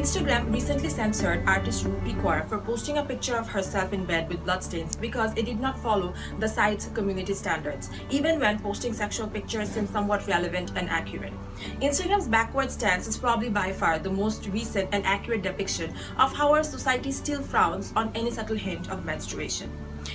Instagram recently censored artist Rupi Kaur for posting a picture of herself in bed with bloodstains because it did not follow the site's community standards, even when posting sexual pictures seemed somewhat relevant and accurate. Instagram's backward stance is probably by far the most recent and accurate depiction of how our society still frowns on any subtle hint of menstruation.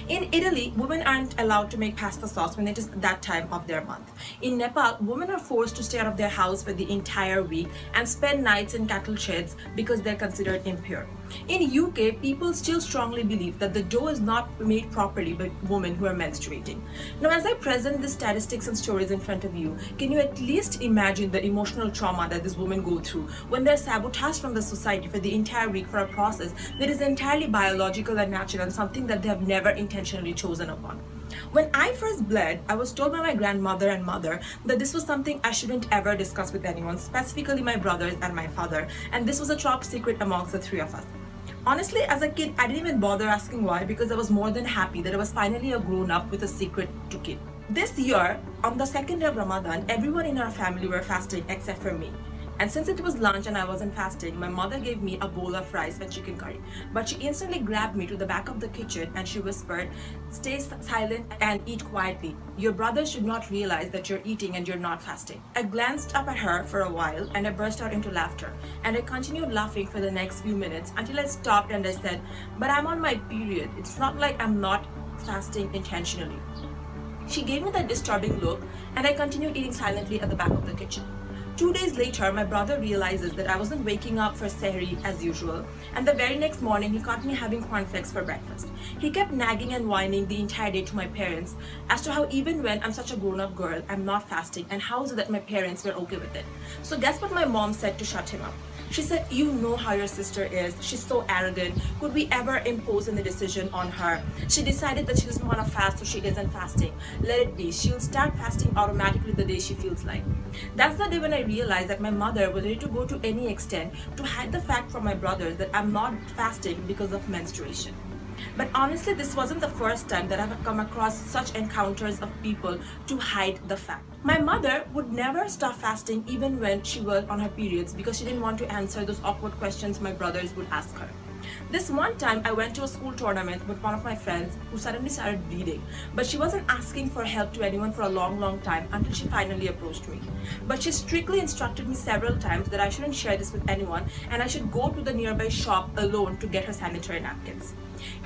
In Italy, women aren't allowed to make pasta sauce when it is that time of their month. In Nepal, women are forced to stay out of their house for the entire week and spend nights in cattle sheds because they're considered impure. In UK, people still strongly believe that the dough is not made properly by women who are menstruating. Now, as I present these statistics and stories in front of you, can you at least imagine the emotional trauma that these women go through when they're sabotaged from the society for the entire week for a process that is entirely biological and natural and something that they have never intentionally chosen upon? When I first bled, I was told by my grandmother and mother that this was something I shouldn't ever discuss with anyone, specifically my brothers and my father, and this was a top secret amongst the three of us. Honestly, as a kid, I didn't even bother asking why, because I was more than happy that I was finally a grown-up with a secret to keep. This year, on the second day of Ramadan, everyone in our family were fasting except for me. And since it was lunch and I wasn't fasting, my mother gave me a bowl of rice and chicken curry. But she instantly grabbed me to the back of the kitchen and she whispered, "Stay silent and eat quietly. Your brother should not realize that you're eating and you're not fasting." I glanced up at her for a while and I burst out into laughter. And I continued laughing for the next few minutes until I stopped and I said, "But I'm on my period. It's not like I'm not fasting intentionally." She gave me that disturbing look and I continued eating silently at the back of the kitchen. 2 days later, my brother realizes that I wasn't waking up for Sehri as usual, and the very next morning he caught me having cornflakes for breakfast. He kept nagging and whining the entire day to my parents as to how even when I'm such a grown-up girl, I'm not fasting, and how is it that my parents were okay with it. So guess what my mom said to shut him up? She said, "You know how your sister is. She's so arrogant. Could we ever impose any decision on her? She decided that she doesn't want to fast, so she isn't fasting. Let it be. She'll start fasting automatically the day she feels like." That's the day when I realized that my mother was ready to go to any extent to hide the fact from my brothers that I'm not fasting because of menstruation. But honestly, this wasn't the first time that I've come across such encounters of people to hide the fact. My mother would never stop fasting even when she was on her periods because she didn't want to answer those awkward questions my brothers would ask her. This one time, I went to a school tournament with one of my friends who suddenly started bleeding, but she wasn't asking for help to anyone for a long time until she finally approached me. But she strictly instructed me several times that I shouldn't share this with anyone and I should go to the nearby shop alone to get her sanitary napkins.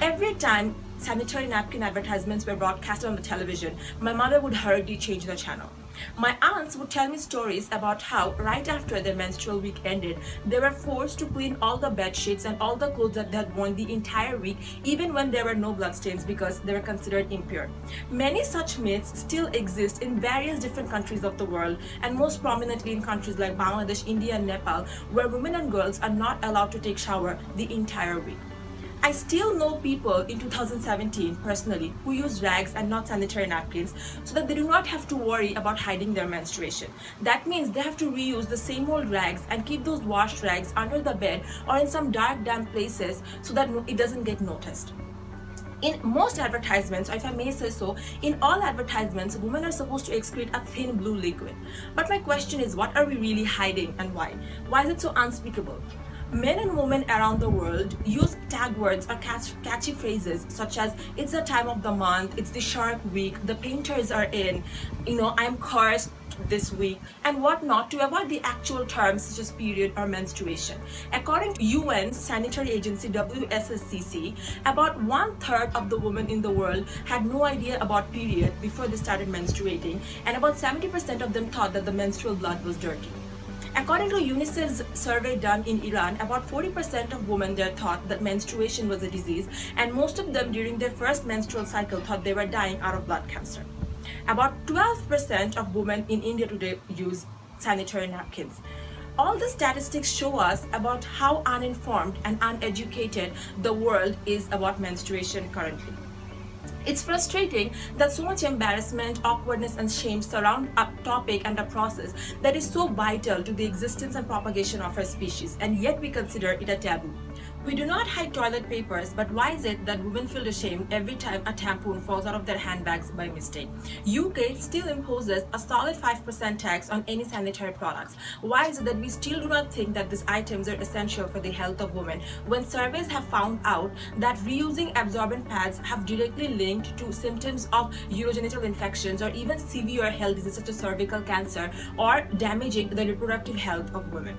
Every time sanitary napkin advertisements were broadcasted on the television, my mother would hurriedly change the channel. My aunts would tell me stories about how right after their menstrual week ended, they were forced to clean all the bed sheets and all the clothes that they had worn the entire week, even when there were no bloodstains because they were considered impure. Many such myths still exist in various different countries of the world, and most prominently in countries like Bangladesh, India, and Nepal, where women and girls are not allowed to take shower the entire week. I still know people in 2017 personally who use rags and not sanitary napkins so that they do not have to worry about hiding their menstruation. That means they have to reuse the same old rags and keep those washed rags under the bed or in some dark, damp places so that it doesn't get noticed. In most advertisements, or if I may say so, in all advertisements, women are supposed to excrete a thin blue liquid. But my question is, what are we really hiding and why? Why is it so unspeakable? Men and women around the world use tag words or catchy phrases such as "it's the time of the month," "it's the shark week," "the painters are in," "I'm cursed this week," and whatnot, to avoid the actual terms such as period or menstruation. According to UN's sanitary agency WSSCC, about 1/3 of the women in the world had no idea about period before they started menstruating, and about 70% of them thought that the menstrual blood was dirty. According to UNICEF's survey done in Iran, about 40% of women there thought that menstruation was a disease, and most of them during their first menstrual cycle thought they were dying out of blood cancer. About 12% of women in India today use sanitary napkins. All the statistics show us about how uninformed and uneducated the world is about menstruation currently. It's frustrating that so much embarrassment, awkwardness, and shame surround a topic and a process that is so vital to the existence and propagation of our species, and yet we consider it a taboo. We do not hide toilet papers, but why is it that women feel ashamed every time a tampon falls out of their handbags by mistake? UK still imposes a solid 5% tax on any sanitary products. Why is it that we still do not think that these items are essential for the health of women, when surveys have found out that reusing absorbent pads have directly linked to symptoms of urogenital infections or even severe health diseases such as cervical cancer or damaging the reproductive health of women?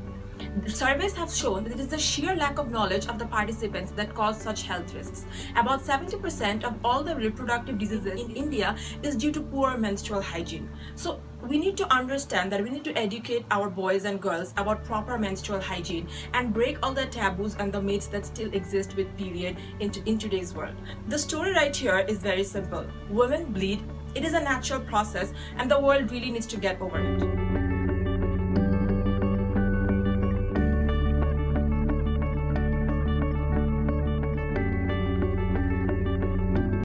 Surveys have shown that it is the sheer lack of knowledge of the participants that cause such health risks. About 70% of all the reproductive diseases in India is due to poor menstrual hygiene. So we need to understand that we need to educate our boys and girls about proper menstrual hygiene and break all the taboos and the myths that still exist with period in today's world. The story right here is very simple. Women bleed. It is a natural process and the world really needs to get over it.